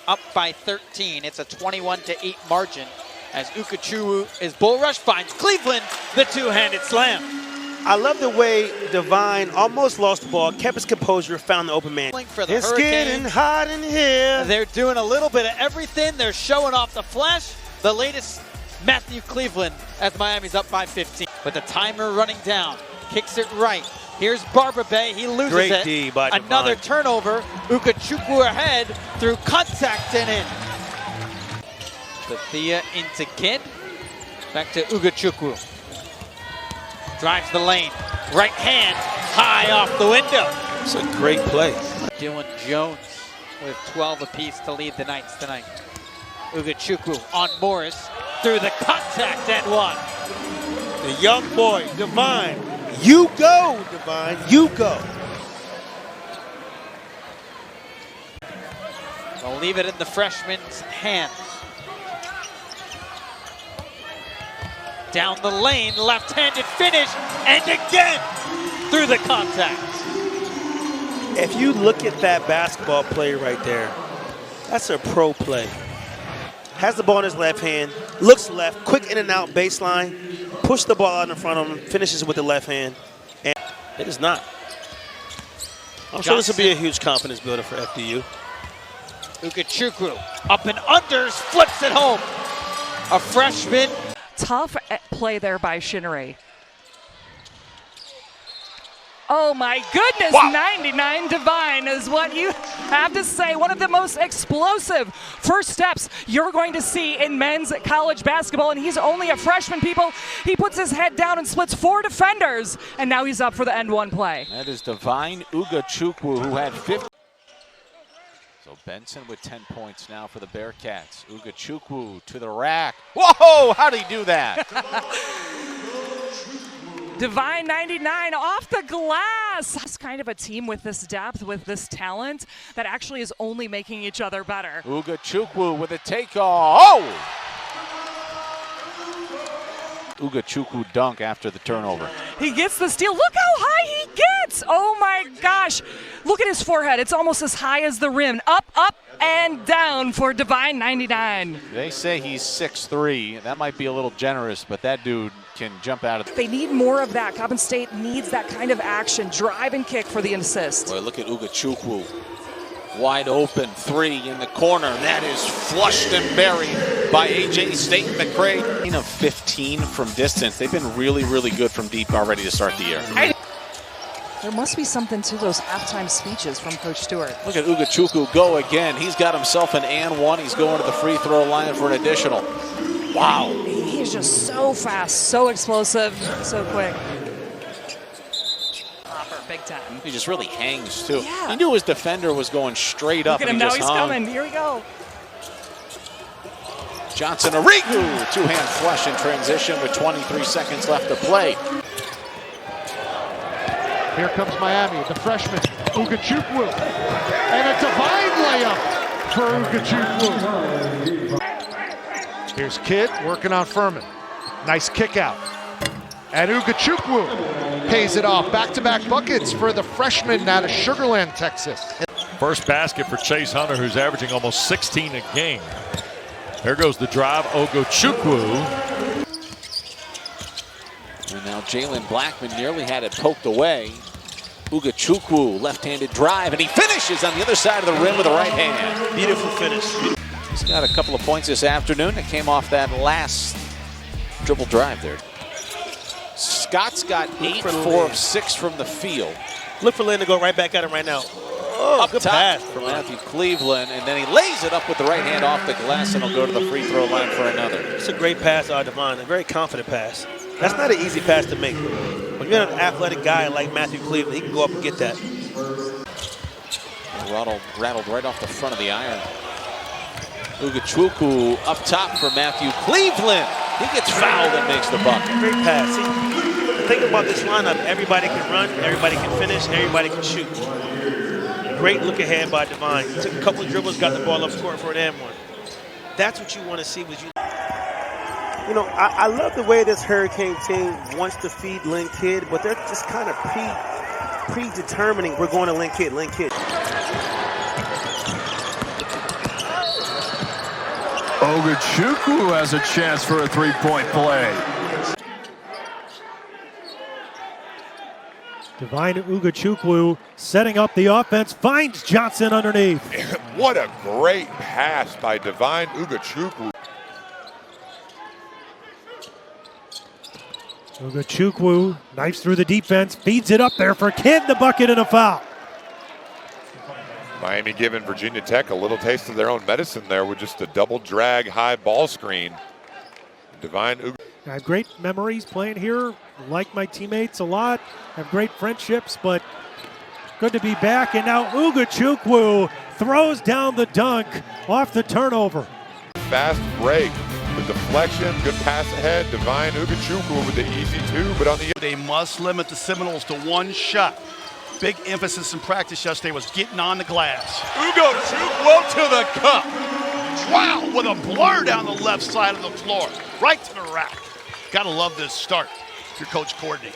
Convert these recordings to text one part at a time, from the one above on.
up by 13. It's a 21-8 margin as Ugochukwu is bull rush, finds Cleveland, the two-handed slam. I love the way Divine almost lost the ball, kept his composure, found the open man. For the it's Hurricanes. Getting hot in here. They're doing a little bit of everything. They're showing off the flash. The latest Matthew Cleveland as Miami's up by 15. With the timer running down, kicks it right. Here's Barbabe, he loses Great it. D by Divine. Another turnover. Ugochukwu ahead through contact and in. Thea into Kidd. Back to Ugochukwu. Drives the lane. Right hand high off the window. It's a great play. Dylan Jones with 12 apiece to lead the Knights tonight. Ugochukwu on Morris through the contact and one. The young boy, Divine. You go, Divine. You go. They'll leave it in the freshman's hands. Down the lane, left-handed finish, and again through the contact. If you look at that basketball play right there, that's a pro play. Has the ball in his left hand, looks left, quick in and out baseline, push the ball out in front of him, finishes with the left hand, and it is not. I'm sure this will be a huge confidence builder for FDU. Ugochukwu up and unders, flips it home. A freshman. Tough play there by Shinnery. Oh my goodness, wow. 99 Divine is what you have to say. One of the most explosive first steps you're going to see in men's college basketball, and he's only a freshman, people. He puts his head down and splits 4 defenders, and now he's up for the end one play. That is Divine Ugochukwu, who had 50. So Benson with 10 points now for the Bearcats. Ugochukwu to the rack. Whoa, how did he do that? Divine 99 off the glass. It's kind of a team with this depth, with this talent, that actually is only making each other better. Ugochukwu with a takeoff. Oh! Ugochukwu dunk after the turnover. He gets the steal. Look how high he gets. Oh my gosh. Look at his forehead. It's almost as high as the rim. Up, up, and down for Divine 99. They say he's 6'3". That might be a little generous, but that dude can jump out of They need more of that. Coppin State needs that kind of action. Drive and kick for the assist. Boy, look at Ugochukwu. Wide open three in the corner. That is flushed and buried by A.J. State McCray. Of 15 from distance. They've been really, really good from deep already to start the year. There must be something to those halftime speeches from Coach Stewart. Look at Ugochukwu go again. He's got himself an and one. He's going to the free throw line for an additional. Wow. He is just so fast, so explosive, so quick. Big time. He just really hangs too. Yeah. He knew his defender was going straight up. Look at him, now he's coming. Here we go. Johnson Arrigu, two-hand flush in transition with 23 seconds left to play. Here comes Miami, the freshman, Ugochukwu. And a Divine layup for Ugochukwu. Here's Kidd working on Furman. Nice kick out. And Ugochukwu pays it off. Back-to-back buckets for the freshman out of Sugar Land, Texas. First basket for Chase Hunter, who's averaging almost 16 a game. There goes the drive, Ugochukwu. And now Jalen Blackman nearly had it poked away. Ugochukwu, left-handed drive, and he finishes on the other side of the rim with the right hand. Beautiful finish. He's got a couple of points this afternoon that came off that last dribble drive there. Scott's got 8 for 4 of 6 from the field. Look for Lynn to go right back at him right now. Oh, up good top pass for Matthew Cleveland, and then he lays it up with the right hand off the glass, and he'll go to the free throw line for another. It's a great pass out of Divine, a very confident pass. That's not an easy pass to make. When you're an athletic guy like Matthew Cleveland, he can go up and get that. Rattled right off the front of the iron. Ugochukwu up top for Matthew Cleveland. He gets fouled and makes the bucket. Great pass. See, the thing about this lineup, everybody can run, everybody can finish, everybody can shoot. Great look ahead by Divine. Took a couple of dribbles, got the ball up court for an and one. That's what you want to see. You know, I love the way this Hurricane team wants to feed Lynn Kidd, but they're just kind of predetermining we're going to Lynn Kidd. Ugochukwu has a chance for a three-point play. Divine Ugochukwu setting up the offense, finds Johnson underneath. What a great pass by Divine Ugochukwu. Ugochukwu knifes through the defense, feeds it up there for Kidd, the bucket and a foul. Miami giving Virginia Tech a little taste of their own medicine there with just a double drag high ball screen. Divine Ugochukwu. I have great memories playing here, like my teammates a lot, have great friendships, but good to be back. And now Ugochukwu throws down the dunk off the turnover. Fast break, the deflection, good pass ahead. Divine Ugochukwu with the easy two, but on the they must limit the Seminoles to one shot. Big emphasis in practice yesterday was getting on the glass. Ugochukwu to the cup. Wow, with a blur down the left side of the floor, right to the rack. Gotta love this start if you're Coach Courtney.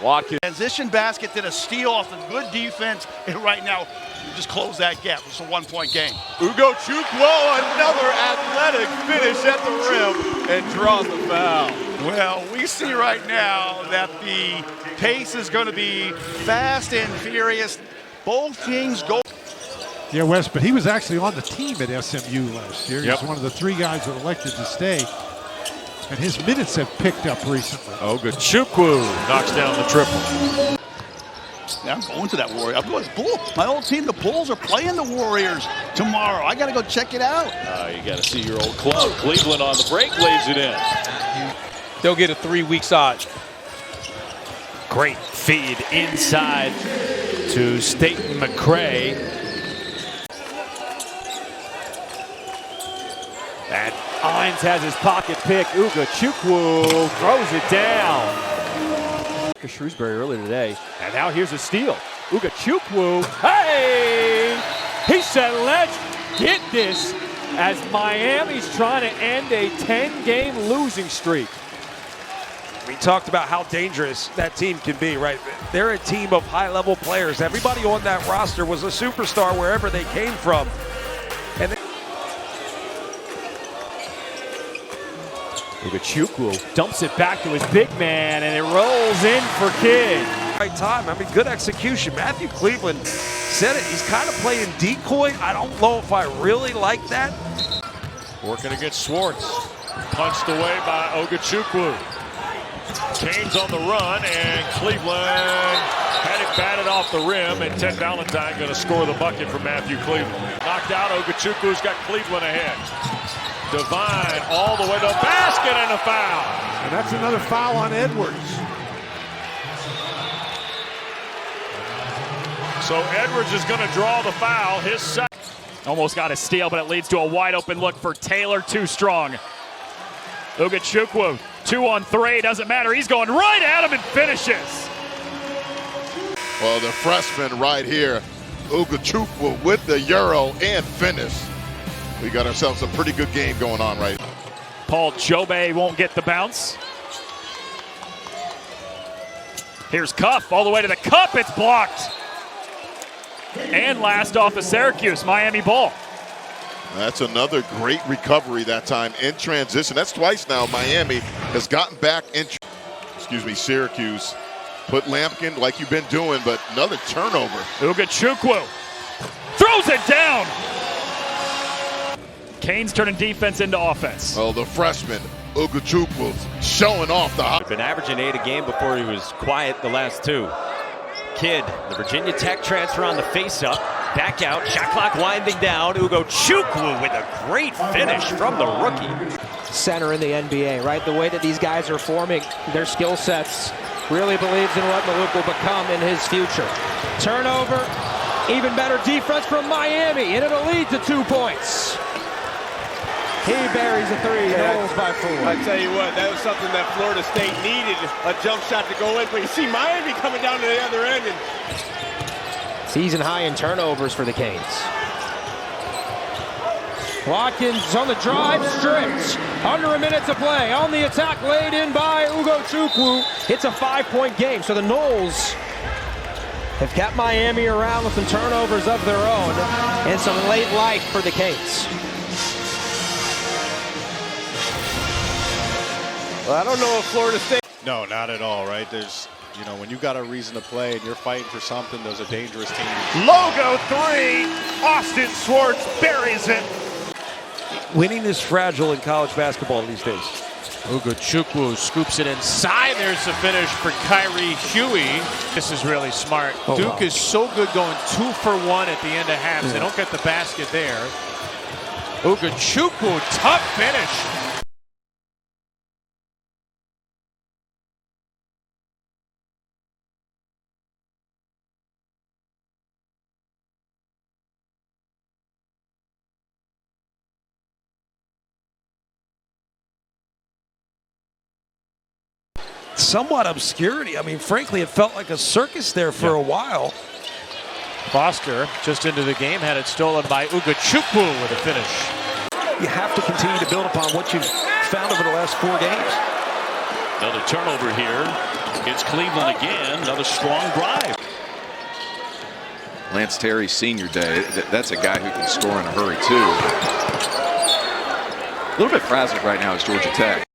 Watkins. Transition basket, did a steal off the good defense, and right now, you just close that gap. It's a one-point game. Ugochukwu, another athletic finish at the rim and draws the foul. Well, we see right now that the pace is going to be fast and furious. Both teams go. Yeah, Wes, but he was actually on the team at SMU last year. Yep. He's one of the three guys that elected to stay. And his minutes have picked up recently. Ugochukwu knocks down the triple. Yeah, I'm going to that Warrior. I'm going to Bull. My old team, the Bulls, are playing the Warriors tomorrow. I got to go check it out. You got to see your old club. Cleveland on the break lays it in. They'll get a 3-week side. Great feed inside to Staten McCray. And Hines has his pocket pick. Ugochukwu throws it down. Shrewsbury earlier today. And now here's a steal. Ugochukwu. Hey! He said, let's get this, as Miami's trying to end a 10-game losing streak. We talked about how dangerous that team can be, right? They're a team of high-level players. Everybody on that roster was a superstar wherever they came from. And Ugochukwu dumps it back to his big man, and it rolls in for Kidd. right time. I mean, good execution. Matthew Cleveland said it. He's kind of playing decoy. I don't know if I really like that. Working against Swartz. Punched away by Ugochukwu. Canes on the run, and Cleveland had it batted off the rim, and Ted Valentine going to score the bucket for Matthew Cleveland. Knocked out. Ugochukwu has got Cleveland ahead. Divine all the way to the basket, and a foul. And that's another foul on Edwards. So Edwards is going to draw the foul. His second. Almost got a steal, but it leads to a wide open look for Taylor. Too strong. Ugochukwu, 2 on 3, doesn't matter. He's going right at him and finishes. Well, the freshman right here, Ugochukwu with the Euro and finish. We got ourselves a pretty good game going on right now. Paul Jobe won't get the bounce. Here's Cuff all the way to the cup. It's blocked. And last off of Syracuse, Miami ball. That's another great recovery that time in transition. That's twice now Miami has gotten back in, Syracuse. Put Lampkin like you've been doing, but another turnover. Ugochukwu throws it down. Canes turning defense into offense. Oh, the freshman, Ugochukwu, showing off the hot. Been averaging 8 a game before he was quiet the last 2. Kidd, the Virginia Tech transfer on the face-up. Back out, shot clock winding down. Ugochukwu with a great finish from the rookie. Center in the NBA, right? The way that these guys are forming their skill sets, really believes in what Maluk will become in his future. Turnover, even better defense from Miami, and it'll lead to 2 points. He buries a 3, Knowles by 4. I tell you what, that was something that Florida State needed, a jump shot to go in. But you see Miami coming down to the other end. And season high in turnovers for the Canes. Watkins on the drive, stripped. Under a minute to play. On the attack, laid in by Ugochukwu. It's a 5-point game, so the Knowles have kept Miami around with some turnovers of their own and some late life for the Canes. Well, I don't know if Florida State. No, not at all, right? There's, you know, when you've got a reason to play and you're fighting for something, those are dangerous teams. Logo 3, Austin Swartz buries it. Winning is fragile in college basketball these days. Ugochukwu scoops it inside. There's the finish for Kyrie Huey. This is really smart. Duke is so good going 2 for 1 at the end of halves. They don't get the basket there. Ugochukwu, tough finish. Somewhat obscurity. I mean, frankly, it felt like a circus there for a while. Foster just into the game, had it stolen by Ugochukwu with a finish. You have to continue to build upon what you've found over the last 4 games. Another turnover here. It's Cleveland again. Another strong drive. Lance Terry senior day. That's a guy who can score in a hurry too. A little bit frazzled right now is Georgia Tech.